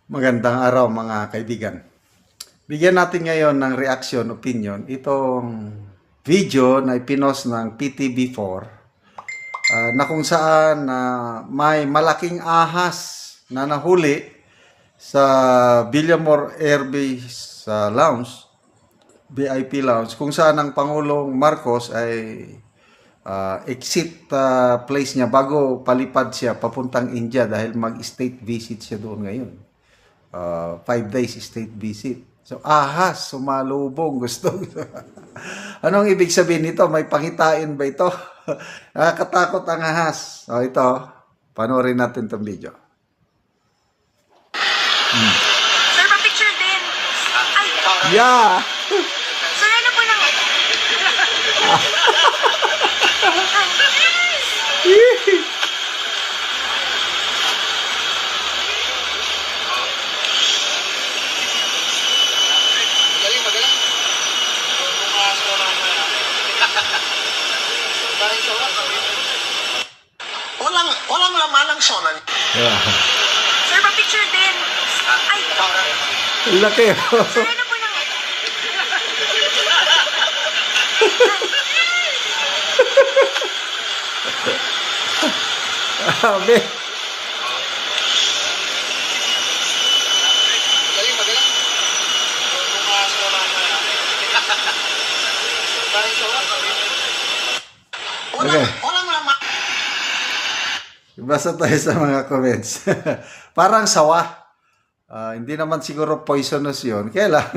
Magandang araw mga kaibigan. Bigyan natin ngayon ng reaction, opinion, itong video na ipinost ng PTV4 na kung saan may malaking ahas na nahuli sa Villamor Airbase Lounge, VIP Lounge, kung saan ang Pangulong Marcos ay exit place niya bago palipad siya papuntang India dahil mag-state visit siya doon ngayon. 5 days state visit. So, ahas, sumalubong, gusto. Anong ibig sabihin nito? May pangitain ba ito? Nakakatakot ang ahas. So, ito, panoorin natin itong video. Sir, pa-picture din. Ay, Yeah! sir, ano po lang? Magaling. Walang laman ang sonan. Yeah. Sir, pa-picture din. Ay, Ang laki. sir, ano po lang? Sabi. Magaling. Okay. Walang laman. Basta tayo sa mga comments. Parang sawa. Hindi naman siguro poisonous yun. Kaya lang,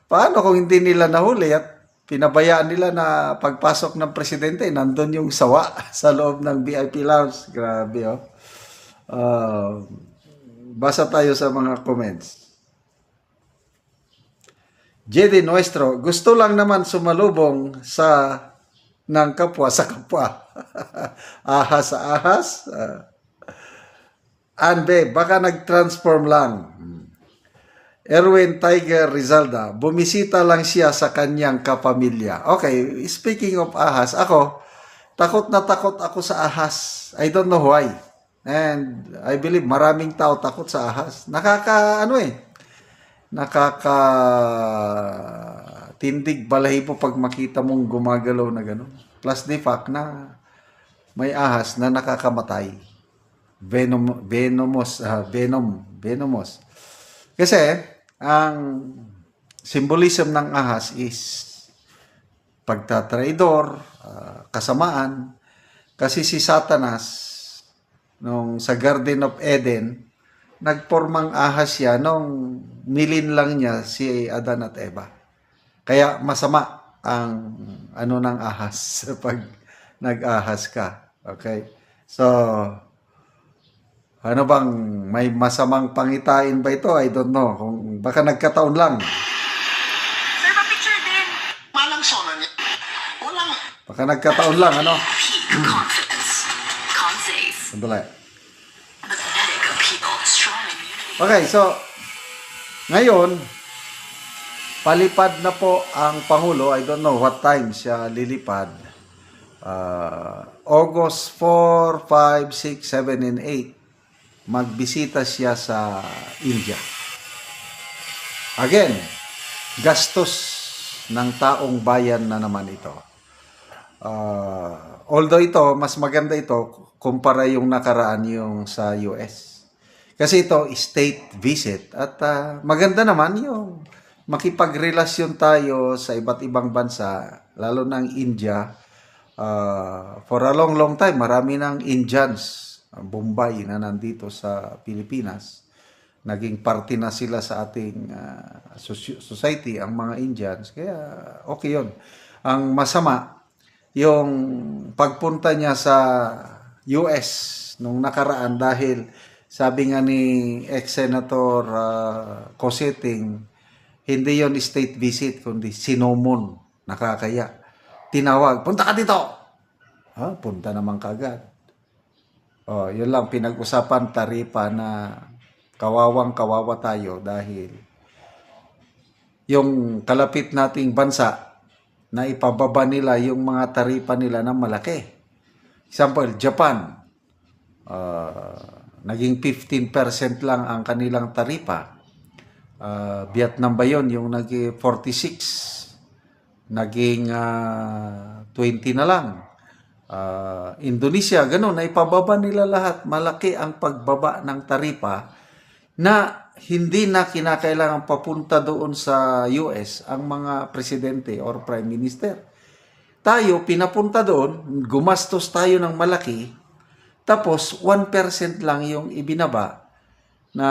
paano kung hindi nila nahuli at pinabayaan nila na pagpasok ng presidente, nandun yung sawa sa loob ng VIP Lounge. Grabe, oh. Basa tayo sa mga comments. JD Nuestro, gusto lang naman sumalubong ng kapwa sa kapwa. Ahas sa ahas. Anbe, baka nag-transform lang. Erwin Tiger Rizalda, bumisita lang siya sa kanyang kapamilya. Okay, speaking of ahas, takot na takot ako sa ahas. I don't know why. And I believe maraming tao takot sa ahas. Tindig balahibo pag makita mong gumagalaw na gano'n. Plus the fact na may ahas na nakakamatay. Venomous. Kasi, ang symbolism ng ahas is pagtatraidor, kasamaan. Kasi si Satanas, nung sa Garden of Eden, nagpormang ahas siya nung nilin lang niya si Adan at Eva. Kaya masama ang ng ahas pag nag-ahas ka. Okay? So, ano bang may masamang pangitain ba ito? I don't know. Kung baka nagkataon lang. Sir, pa-picture din. Malang sonan niya. Walang. Baka nagkataon lang, ano? Peak confidence. Consafe. Sandali. Magnetic appeal. Strong immunity. Okay, so, ngayon, palipad na po ang Pangulo. I don't know what time siya lilipad. August 4, 5, 6, 7, and 8. Magbisita siya sa India. Again, gastos ng taong bayan na naman ito. Although ito, mas maganda ito kumpara yung nakaraan yung sa US. Kasi ito, state visit. At maganda naman yung makipagrelasyon tayo sa iba't ibang bansa, lalo ng India. For a long time, marami ng Indians, Bombay na nandito sa Pilipinas. Naging parte na sila sa ating society, ang mga Indians. Kaya okay yun. Ang masama, yung pagpunta niya sa US nung nakaraan dahil sabi nga ni ex-senator Cositing, hindi yon state visit, kundi sinumon. Nakakaya. Tinawag, punta ka dito! Punta naman kagad. Yun lang, pinag-usapan taripa na kawawang-kawawa tayo dahil yung kalapit nating bansa na ipababa nila yung mga taripa nila na malaki. Example, Japan. naging 15% lang ang kanilang taripa. Vietnam ba yun? Yung naging 46, naging 20 na lang. Indonesia, ganun, ay pababa nila lahat. Malaki ang pagbaba ng taripa na hindi na kinakailangan papunta doon sa US ang mga presidente or prime minister. Tayo, pinapunta doon, gumastos tayo ng malaki, tapos 1% lang yung ibinaba na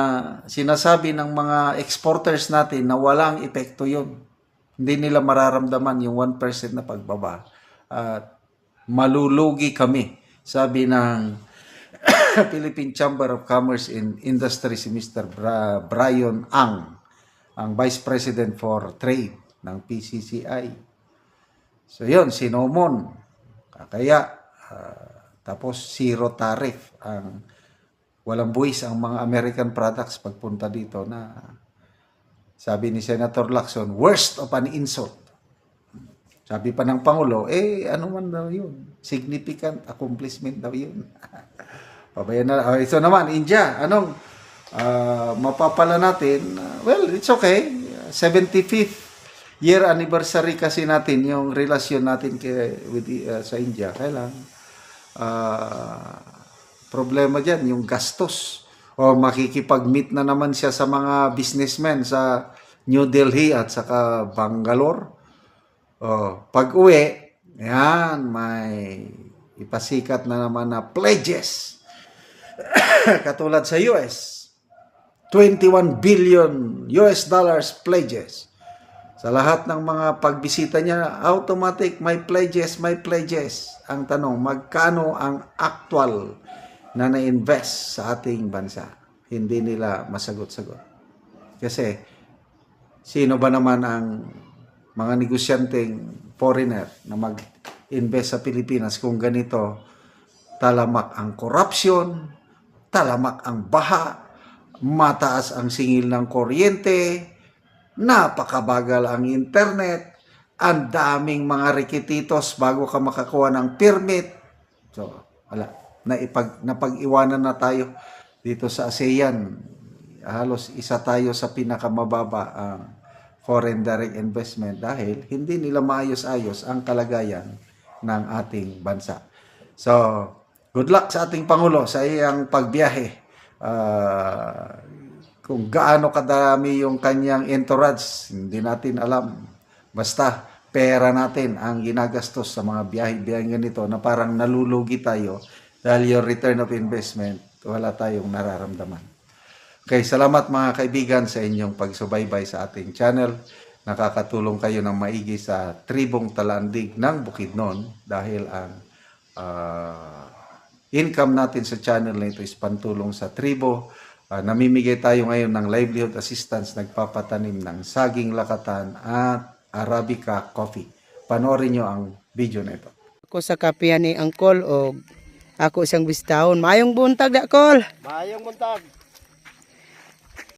sinasabi ng mga exporters natin na walang epekto yun. Hindi nila mararamdaman yung 1% na pagbaba. At malulugi kami, sabi ng Philippine Chamber of Commerce and Industry si Mr. Brian Ang, ang Vice President for Trade ng PCCI. So yun, sinomon. Kaya, tapos zero tariff, ang walang buwis ang mga American products pagpunta dito na sabi ni Senator Lacson, worst of an insult. Sabi pa ng Pangulo, ano man daw yun? Significant accomplishment daw yun. Pabayan na. Ito naman, India. Anong mapapala natin? Well, it's okay. 75th year anniversary kasi natin yung relasyon natin sa India. Kaya lang, problema dyan, yung gastos. O makikipag-meet na naman siya sa mga businessmen sa New Delhi at saka Bangalore. Pag uwi, yan, may ipasikat na naman na pledges. Katulad sa US, 21 billion US dollars pledges. Sa lahat ng mga pagbisita niya, automatic may pledges, may pledges. Ang tanong, magkano ang actual na na-invest sa ating bansa? Hindi nila masagot-sagot. Kasi, sino ba naman ang mga negosyanteng foreigner na mag-invest sa Pilipinas kung ganito, talamak ang corruption, talamak ang baha, mataas ang singil ng kuryente, napakabagal ang internet, ang daming mga rekititos bago ka makakuha ng permit. So, wala. Napag-iwanan na tayo dito sa ASEAN. Halos isa tayo sa pinakamababa ang foreign direct investment dahil hindi nila maayos-ayos ang kalagayan ng ating bansa. So, good luck sa ating Pangulo sa iyang pagbiyahe. Kung gaano kadami yung kanyang entourage, hindi natin alam. Basta, pera natin ang ginagastos sa mga biyahe ganito na parang nalulugi tayo dahil yung return of investment, wala tayong nararamdaman. Okay, salamat mga kaibigan sa inyong pagsubaybay sa ating channel. Nakakatulong kayo ng maigi sa tribong Talandig ng Bukidnon dahil ang income natin sa channel na ito is pantulong sa tribo. Namimigay tayo ngayon ng livelihood assistance, nagpapatanim ng saging lakatan at Arabica coffee. Panoorin nyo ang video na ito. Ako sa kapihan ni Angkol o ako isang bistahon. Mayong buntag da, Kol. Mayong buntag.